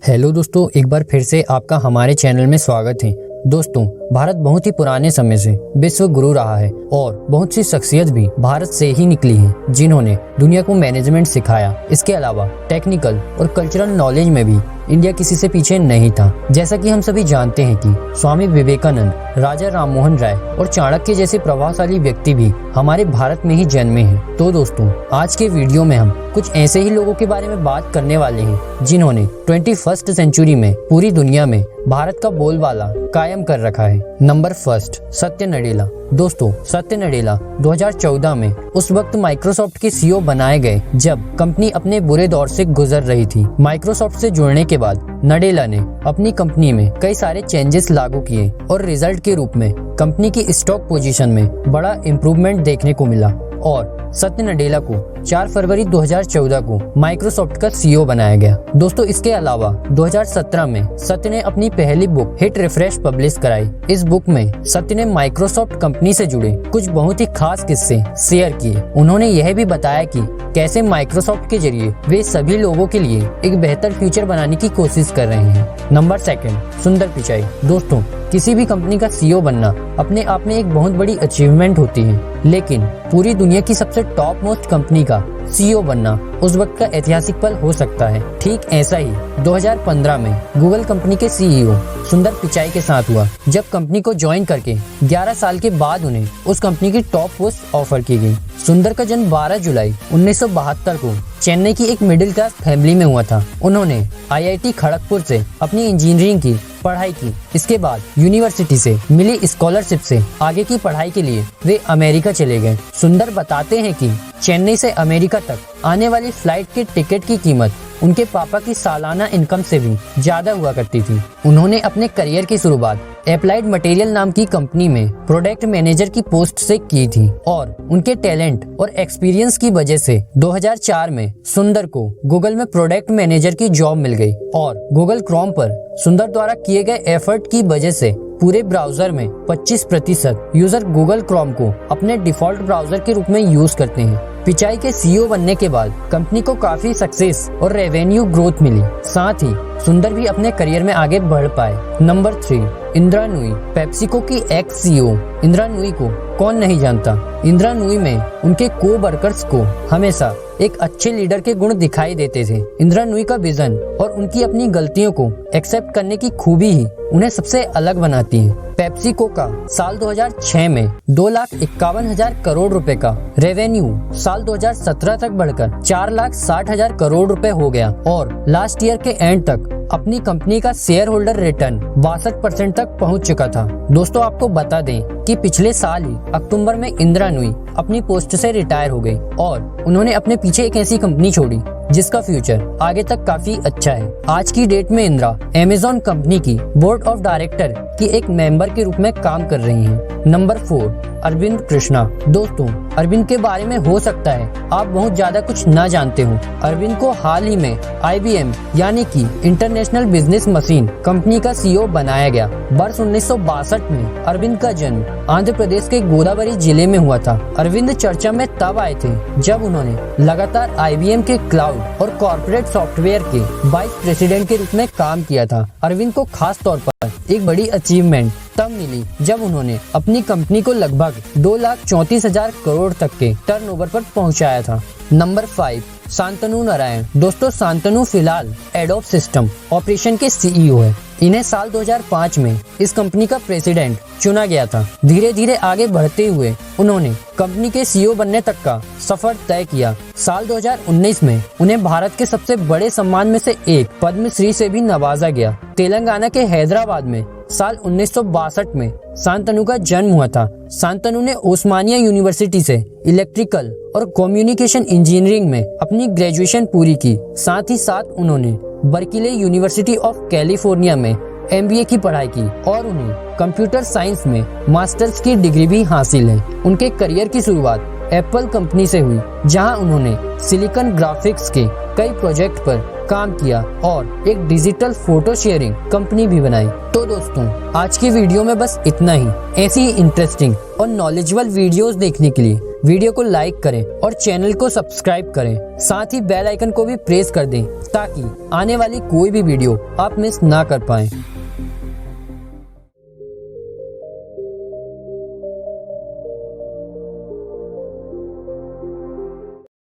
Hello दोस्तों, एक बार फिर से आपका हमारे चैनल में स्वागत है। दोस्तों, भारत बहुत ही पुराने समय से विश्व गुरु रहा है और बहुत सी शख्सियत भी भारत से ही निकली हैं, जिन्होंने दुनिया को मैनेजमेंट सिखाया। इसके अलावा टेक्निकल और कल्चरल नॉलेज में भी इंडिया किसी से पीछे नहीं था। जैसा कि हम सभी जानते हैं कि स्वामी विवेकानंद, राजा राममोहन राय और चाणक्य जैसे प्रभावशाली व्यक्ति भी हमारे भारत में ही जन्मे हैं। तो दोस्तों, आज के वीडियो में हम कुछ ऐसे ही लोगों के बारे में बात करने वाले हैं, जिन्होंने 21st सेंचुरी में पूरी दुनिया में भारत का बोलबाला कायम कर रखा है। नंबर फर्स्ट, सत्य नडेला। दोस्तों, सत्य नडेला 2014 में उस वक्त माइक्रोसॉफ्ट के सीईओ बनाए गए, जब कंपनी अपने बुरे दौर से गुजर रही थी। माइक्रोसॉफ्ट से जुड़ने के बाद नडेला ने अपनी कंपनी में कई सारे चेंजेस लागू किए और रिजल्ट के रूप में कंपनी की स्टॉक पोजीशन में बड़ा इम्प्रूवमेंट देखने को मिला और सत्य नडेला को 4 फरवरी 2014 को माइक्रोसॉफ्ट का सीईओ बनाया गया। दोस्तों, इसके अलावा 2017 में सत्य ने अपनी पहली बुक हिट रिफ्रेश पब्लिश कराई। इस बुक में सत्य ने माइक्रोसॉफ्ट कंपनी से जुड़े कुछ बहुत ही खास किस्से शेयर किए। उन्होंने यह भी बताया कि कैसे माइक्रोसॉफ्ट के जरिए वे सभी लोगों के लिए एक बेहतर फ्यूचर बनाने की कोशिश कर रहे हैं। नंबर सेकंड, सुंदर पिचाई। दोस्तों, किसी भी कंपनी का सीईओ बनना अपने आप में एक बहुत बड़ी अचीवमेंट होती है, लेकिन पूरी दुनिया की सबसे टॉप मोस्ट कंपनी का सीईओ बनना उस वक्त का ऐतिहासिक पल हो सकता है। ठीक ऐसा ही 2015 में गूगल कंपनी के सीईओ सुंदर पिचाई के साथ हुआ, जब कंपनी को ज्वाइन करके 11 साल के बाद उन्हें उस कंपनी की टॉप पोस्ट ऑफर की गई। सुंदर का जन्म 12 जुलाई 1972 को चेन्नई की एक मिडिल क्लास फैमिली में हुआ था। उन्होंने आईआईटी खड़गपुर से अपनी इंजीनियरिंग की पढ़ाई की। इसके बाद यूनिवर्सिटी से मिली स्कॉलरशिप से आगे की पढ़ाई के लिए वे अमेरिका चले गए। सुंदर बताते हैं कि चेन्नई से अमेरिका तक आने वाली फ्लाइट के टिकट की कीमत उनके पापा की सालाना इनकम से भी ज्यादा हुआ करती थी। उन्होंने अपने करियर की शुरुआत अप्लाइड मटेरियल नाम की कंपनी में प्रोडक्ट मैनेजर की पोस्ट से की थी और उनके टैलेंट और एक्सपीरियंस की वजह से 2004 में सुंदर को गूगल में प्रोडक्ट मैनेजर की जॉब मिल गई और गूगल क्रोम पर सुंदर द्वारा किए गए एफर्ट की वजह से पूरे ब्राउजर में 25% यूजर गूगल क्रोम को अपने डिफॉल्ट ब्राउजर के रूप में यूज करते हैं। पिचाई के सीईओ बनने के बाद कंपनी को काफी सक्सेस और रेवेन्यू ग्रोथ मिली। साथ ही सुंदर भी अपने करियर में आगे बढ़ पाए। नंबर 3, इंदिरा नूई। पेप्सिको की एक्स सीईओ इंदिरा नूई को कौन नहीं जानता। इंदिरा नूई में उनके को वर्कर्स को हमेशा एक अच्छे लीडर के गुण दिखाई देते थे। इंदिरा नूई का विजन और उनकी अपनी गलतियों को एक्सेप्ट करने की खूबी ही उन्हें सबसे अलग बनाती है। पेप्सिको का साल 2006 में 2,51,000 करोड़ रुपए का रेवेन्यू साल 2017 तक बढ़कर 4,60,000 करोड़ रुपए हो गया और लास्ट ईयर के एंड तक अपनी कंपनी का शेयर होल्डर रिटर्न 62% तक पहुंच चुका था। दोस्तों, आपको बता दें कि पिछले साल ही अक्टूबर में इंदिरा नूई अपनी पोस्ट से रिटायर हो गई और उन्होंने अपने पीछे एक ऐसी कंपनी छोड़ी जिसका फ्यूचर आगे तक काफी अच्छा है। आज की डेट में इंदिरा अमेज़न कंपनी की बोर्ड ऑफ डायरेक्टर की एक मेंबर के रूप में काम कर रही हैं। नंबर 4, अरविंद कृष्णा। दोस्तों, अरविंद के बारे में हो सकता है आप बहुत ज्यादा कुछ ना जानते हो। अरविंद को हाल ही में IBM यानी कि इंटरनेशनल बिजनेस मशीन कंपनी का सीईओ बनाया गया। वर्ष 1962 में अरविंद का जन्म आंध्र प्रदेश के गोदावरी जिले में हुआ था। अरविंद चर्चा में तब आए थे जब उन्होंने लगातार IBM के क्लाउड और कॉर्पोरेट सॉफ्टवेयर के वाइस प्रेसिडेंट के रूप में काम किया था। अरविंद को खास तौर पर एक बड़ी अचीवमेंट तब मिली जब उन्होंने अपनी कंपनी को लगभग 2,34,000 करोड़ तक के टर्नओवर पर पहुंचाया था। नंबर 5, शांतनु नारायण। दोस्तों, शांतनु फिलहाल एडोब सिस्टम ऑपरेशन के सीईओ है। इन्हें साल 2005 में इस कंपनी का प्रेसिडेंट चुना गया था। धीरे धीरे आगे बढ़ते हुए उन्होंने कंपनी के सीईओ बनने तक का सफर तय किया। साल 2019 में उन्हें भारत के सबसे बड़े सम्मान में से एक पद्मश्री से भी नवाजा गया। तेलंगाना के हैदराबाद में साल 1962 में शांतनु का जन्म हुआ था। शांतनु ने ओस्मानिया यूनिवर्सिटी से इलेक्ट्रिकल और कम्युनिकेशन इंजीनियरिंग में अपनी ग्रेजुएशन पूरी की। साथ ही साथ उन्होंने बर्किले यूनिवर्सिटी ऑफ कैलिफोर्निया में MBA की पढ़ाई की और उन्हें कंप्यूटर साइंस में मास्टर्स की डिग्री भी हासिल है। उनके करियर की शुरुआत एप्पल कंपनी से हुई, जहां उन्होंने सिलिकॉन ग्राफिक्स के कई प्रोजेक्ट पर काम किया और एक डिजिटल फोटो शेयरिंग कंपनी भी बनाई। तो दोस्तों, आज की वीडियो में बस इतना ही। ऐसी ही इंटरेस्टिंग और नॉलेजेबल वीडियोस देखने के लिए वीडियो को लाइक करें और चैनल को सब्सक्राइब करें। साथ ही बेल आइकन को भी प्रेस कर दें ताकि आने वाली कोई भी वीडियो आप मिस ना कर पाएं।